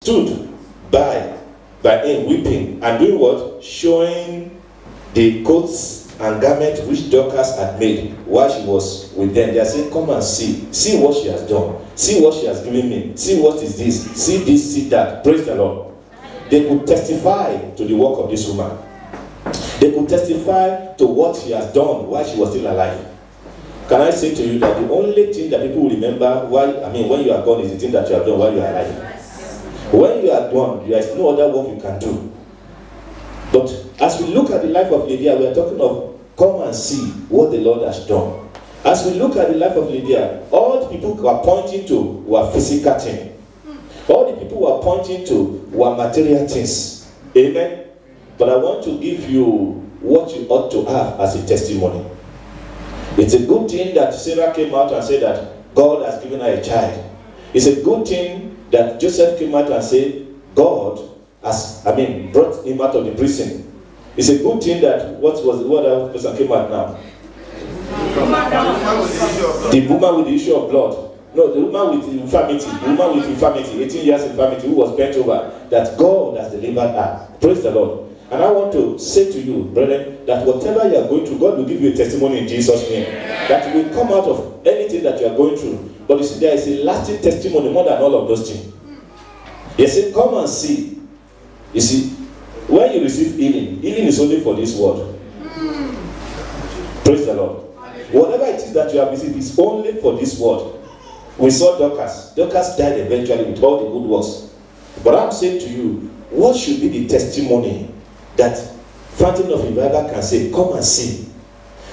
stood by him weeping and doing what? Showing the coats and garments which Dorcas had made while she was with them. They are saying, come and see what she has done, see what she has given me, see what is this, see that. Praise the Lord. They could testify to the work of this woman. They could testify to what she has done while she was still alive. Can I say to you that the only thing that people will remember when you are gone is the thing that you have done while you are alive. When you are gone, there is no other work you can do. But as we look at the life of Lydia, we are talking of come and see what the Lord has done. As we look at the life of Lydia, all the people who are pointing to were physical things. All the people who are pointing to were material things. Amen. But I want to give you what you ought to have as a testimony. It's a good thing that Sarah came out and said that God has given her a child. It's a good thing that Joseph came out and said God has, brought him out of the prison. It's a good thing that what other person came out now? The woman with the issue of blood. No, the woman with infirmity, 18 years infirmity, who was bent over, that God has delivered her. Praise the Lord. And I want to say to you, brethren, that whatever you are going through, God will give you a testimony in Jesus' name. That you will come out of anything that you are going through. But you see, there is a lasting testimony more than all of those things. You see, come and see. You see, when you receive healing is only for this world. Praise the Lord. Whatever it is that you have received is only for this world. We saw Dorcas. Dorcas died eventually with all the good works. But I'm saying to you, what should be the testimony that Fountain of Revival can say, come and see?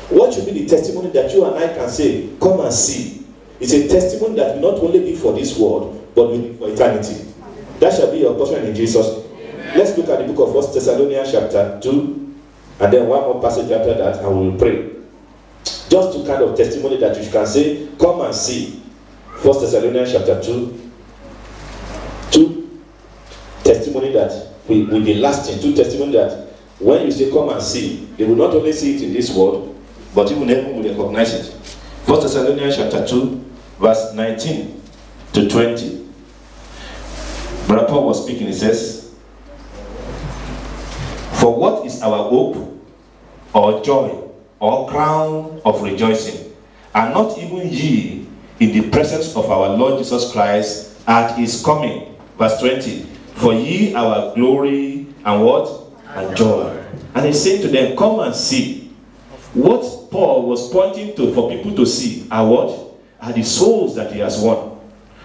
What should be the testimony that you and I can say, come and see? It's a testimony that will not only be for this world, but will be for eternity. That shall be your portion in Jesus. Amen. Let's look at the book of 1 Thessalonians chapter 2, and then one more passage after that, and we will pray. Just to kind of testimony that you can say, come and see. 1 Thessalonians chapter 2. Two testimony that will be lasting. Two testimony that when you say come and see, they will not only see it in this world, but even heaven will recognize it. 1 Thessalonians chapter 2, verse 19 to 20. Brother Paul was speaking, he says, for what is our hope, or joy, or crown of rejoicing, and not even ye in the presence of our Lord Jesus Christ at his coming? Verse 20, for ye our glory and what? And joy. And he's saying to them, come and see. What Paul was pointing to for people to see are what? Are the souls that he has won.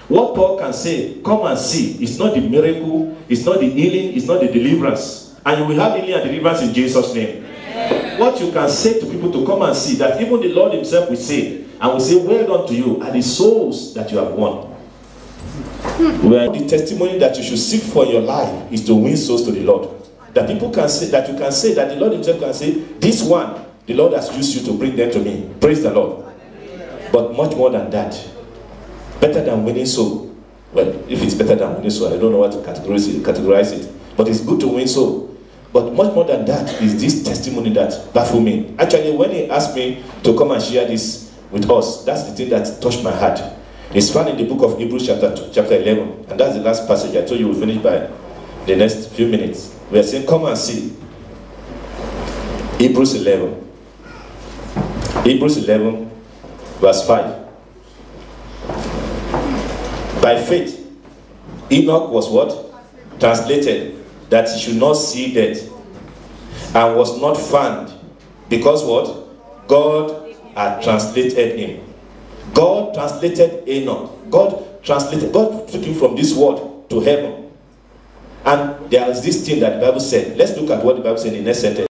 What Paul can say, come and see, it's not the miracle, it's not the healing, it's not the deliverance. And you will have healing and deliverance in Jesus' name. Amen. What you can say to people to come and see, that even the Lord himself will say, and will say, well done to you, are the souls that you have won. Well, the testimony that you should seek for your life is to win souls to the Lord. That people can say, that you can say, that the Lord himself can say, this one, the Lord has used you to bring them to me. Praise the Lord. But much more than that, better than winning soul. Well, if it's better than winning soul, I don't know what to categorize it. But it's good to win soul. But much more than that is this testimony that baffled me. Actually, when he asked me to come and share this with us, that's the thing that touched my heart. It's found in the book of Hebrews chapter 11. And that's the last passage. I told you we'll finish by the next few minutes. We are saying, come and see. Hebrews 11. Hebrews 11, verse 5. By faith, Enoch was what? Translated, that he should not see death, and was not found, because what? God had translated him. God translated Enoch. God took him from this world to heaven. And there is this thing that the Bible said. Let's look at what the Bible said in the next sentence.